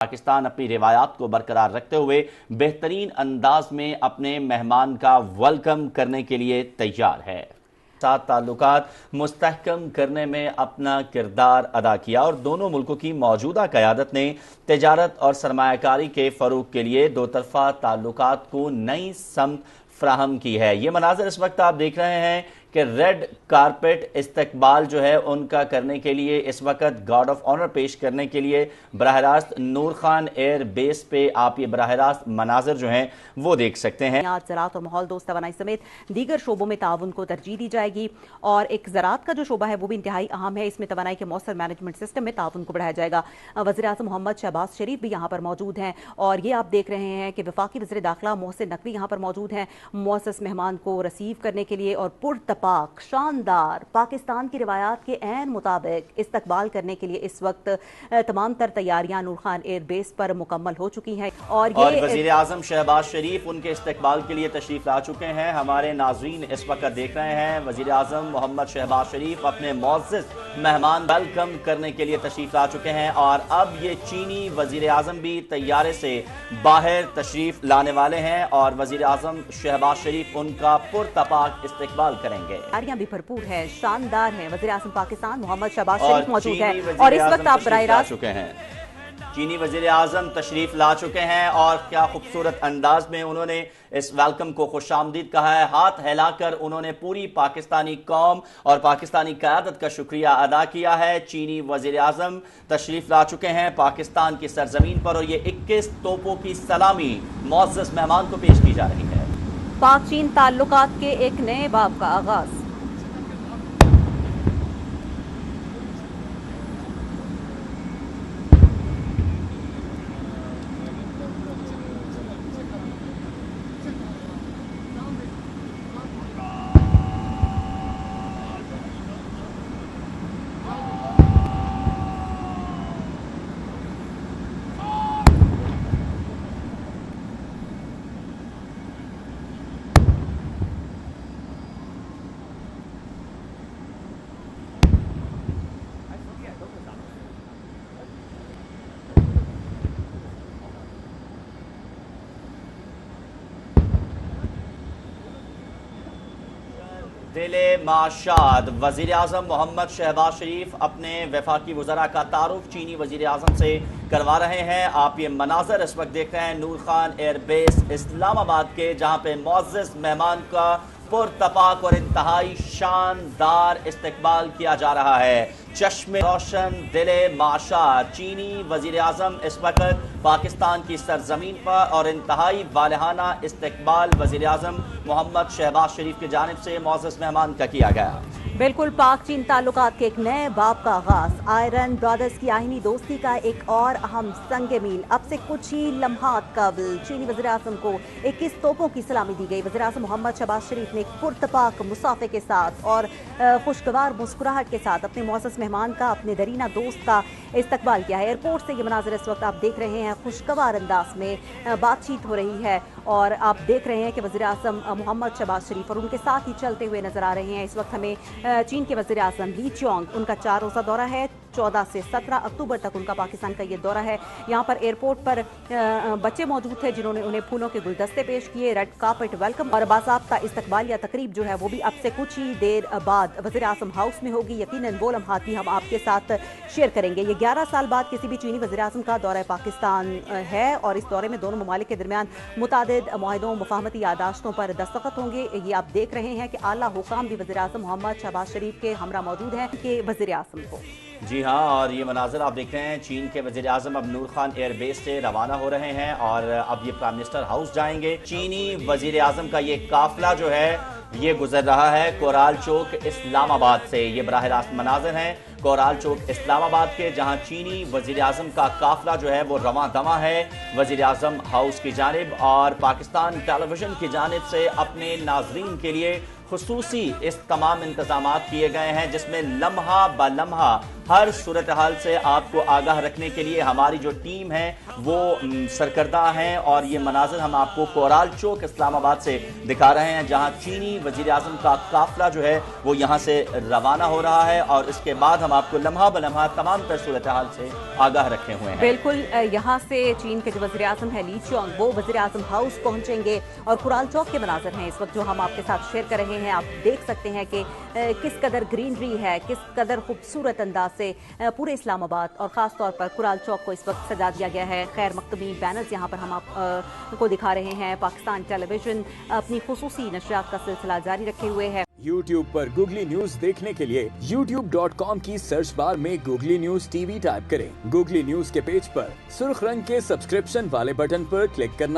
पाकिस्तान अपनी रिवायात को बरकरार रखते हुए बेहतरीन अंदाज में अपने मेहमान का वेलकम करने के लिए तैयार है। साथ ताल्लुकात मुस्तहकम करने में अपना किरदार अदा किया और दोनों मुल्कों की मौजूदा क़यादत ने तिजारत और सरमायाकारी के फ़रोग़ के लिए दो तरफ़ा ताल्लुकात को नई समत फ्राहम की है। ये मनाज़र इस वक्त आप देख रहे हैं कि रेड कारपेट इस्तकबाल जो है उनका करने के लिए इस वक्त गार्ड ऑफ ऑनर पेश करने के लिए बराह रास्त नूर खान एयर बेस पे आप ये बराह रास्त मनाजर जो हैं वो देख सकते हैं। आज ज़राअत और माहौल दोस्त तवानाई समेत दीगर शोबों में ताउन को तरजीह दी जाएगी और एक ज़राअत का जो शोबा है वो भी इंतहाई अहम है। इसमें तवानाई के मौसर मैनेजमेंट सिस्टम में ताउन को बढ़ाया जाएगा। वज़ीर आज़म मोहम्मद शहबाज शरीफ भी यहाँ पर मौजूद हैं और ये आप देख रहे हैं कि वफाकी वज़ीर दाखिला मोहसिन नकवी यहाँ पर मौजूद हैं मुअज़्ज़ज़ मेहमान को रिसीव करने के लिए और पुरतपाक शानदार पाकिस्तान की रिवायात के ऐन मुताबिक इस्तकबाल करने के लिए इस वक्त तमाम तर तैयारियां नूर खान एयर बेस पर मुकम्मल हो चुकी हैं और वज़ीर आज़म शहबाज शरीफ उनके इस्तकबाल के लिए तशरीफ ला चुके हैं। हमारे नाज़रीन इस वक्त देख रहे हैं वज़ीर आज़म मोहम्मद शहबाज शरीफ अपने मुअज़्ज़ज़ मेहमान वेलकम करने के लिए तशरीफ ला चुके हैं और अब ये चीनी वज़ीर आज़म भी तैयारे से बाहर तशरीफ लाने वाले हैं और वज़ीर आज़म शहबाज शरीफ उनका पुरतपाक इस्तकबाल करेंगे। तैयारियां भी भरपूर है, शानदार है। वज़ीर आज़म पाकिस्तान मोहम्मद शहबाज शरीफ मौजूद है और इस वक्त आप बराह रास्त चुके हैं। चीनी वज़ीर आज़म तशरीफ ला चुके हैं और क्या खूबसूरत अंदाज में उन्होंने इस वेलकम को खुशामदीद कहा है। हाथ हिलाकर उन्होंने पूरी पाकिस्तानी कौम और पाकिस्तानी क़यादत का शुक्रिया अदा किया है। चीनी वज़ीर आज़म तशरीफ ला चुके हैं पाकिस्तान की सरजमीन पर और ये 21 तोपों की सलामी मुअज़्ज़ज़ मेहमान को पेश की जा रही है। पाक चीन ताल्लुकात के एक नए बाब का आगाज। दिले माशाद वज़ीर आज़म मोहम्मद शहबाज शरीफ अपने वफाकी वज़रा का तारुफ चीनी वज़ीर आज़म से करवा रहे हैं। आप ये मनाजर इस वक्त देख रहे हैं नूर खान एयर बेस इस्लामाबाद के, जहाँ पे मुअज़्ज़ज़ मेहमान का पुरतपाक और इंतहाई शानदार इस्तकबाल किया जा रहा है। चश्मे रोशन दिले माशाद चीनी वज़ीर आज़म इस वक्त पाकिस्तान की सरजमीन पर और इंतहाई वालहाना इस्तकबाल वज़ीर आज़म मोहम्मद शहबाज शरीफ की जानिब से मुअज़्ज़ज़ मेहमान का किया गया। बिल्कुल पाक चीन ताल्लुकात के एक नए बाब का आगाज। आयरन ब्रदर्स की आहिनी दोस्ती का एक और अहम संग मील। अब से कुछ ही लम्हात कबल चीनी वज़ीर आज़म को 21 तोपों की सलामी दी गई। वज़ीर आज़म मोहम्मद शहबाज शरीफ ने एक पुरतपाक मुसाफे के साथ और खुशगवार मुस्कुराहट के साथ अपने मुअज़्ज़ज़ मेहमान का, अपने दरीना दोस्त का इस्तकबाल किया है। एयरपोर्ट से ये मनाज़र इस वक्त आप देख रहे हैं। खुशगवार अंदाज में बातचीत हो रही है और आप देख रहे हैं कि वज़ीर आज़म मोहम्मद शहबाज शरीफ और उनके साथ ही चलते हुए नजर आ रहे हैं। इस वक्त हमें चीन के वज़ीर आज़म ली चियोंग, उनका 4 रोज़ा दौरा है। 14 से 17 अक्टूबर तक उनका पाकिस्तान का ये दौरा है। यहाँ पर एयरपोर्ट पर बच्चे मौजूद थे जिन्होंने उन्हें फूलों के गुलदस्ते पेश किए, रेड कार्पेट वेलकम और बाज़ाब्ता इस्तकबाल या तकरीब जो है वो भी अब से कुछ ही देर बाद वज़ीर आज़म हाउस में होगी। यकीनन वो लम्हात भी हम आपके साथ शेयर करेंगे। ये 11 साल बाद किसी भी चीनी वज़ीर आज़म का दौरा पाकिस्तान है और इस दौरे में दोनों ममालिक के दरमियान मुतादिद मुआहिदों मुफाहमती यादाश्तों पर दस्तखत होंगे। ये आप देख रहे हैं कि आला हुकाम भी वज़ीर आज़म मोहम्मद शहबाज शरीफ के हमरा मौजूद हैं कि वज़ीर आज़म को। जी हाँ, और ये मनाजर आप देख रहे हैं चीन के वज़ीर आज़म अब नूर खान एयर बेस से रवाना हो रहे हैं और अब ये प्राइम मिनिस्टर हाउस जाएंगे। चीनी वज़ीर आज़म का ये काफिला जो है ये गुजर रहा है कोराल चौक इस्लामाबाद से। ये बराह रास्त मनाजर हैं कोराल चौक इस्लामाबाद के, जहाँ चीनी वज़ीर आज़म का काफिला जो है वो रवां दवा है वज़ीर आज़म हाउस की जानिब और पाकिस्तान टेलीविज़न की जानिब से अपने नाजरीन के लिए खुसूसी इस तमाम इंतजामात किए गए हैं जिसमें लम्हा ब लम्हा हर सूरत हाल से आपको आगाह रखने के लिए हमारी जो टीम है वो सरकर्दा है और ये मनाजिर हम आपको कोराल चौक इस्लामाबाद से दिखा रहे हैं, जहां चीनी वजीर आजम का काफिला जो है वो यहां से रवाना हो रहा है और इसके बाद हम आपको लम्हा बलम्हा तमाम तर सूरत हाल से आगाह रखे हुए हैं। बिल्कुल, यहाँ से चीन के जो वज़ीर आज़म है ली चियांग वो वज़ीर आज़म हाउस पहुंचेंगे और कुराल चौक के मनाज़र हैं इस वक्त जो हम आपके साथ शेयर कर रहे हैं। आप देख सकते हैं कि किस कदर ग्रीनरी है, किस कदर खूबसूरत अंदाज से पूरे इस्लामाबाद और ख़ास तौर पर कुराल चौक को इस वक्त सजा दिया गया है। खैर मकतबी बैनर्स यहाँ पर हम आपको दिखा रहे हैं। पाकिस्तान टेलीविजन अपनी खुसूसी नशरियात का सिलसिला जारी रखे हुए है। YouTube पर गूगली न्यूज देखने के लिए youtube.com की सर्च बार में गूगली न्यूज TV टाइप करें। गूगली न्यूज के पेज पर सुर्ख रंग के सब्सक्रिप्शन वाले बटन पर क्लिक करना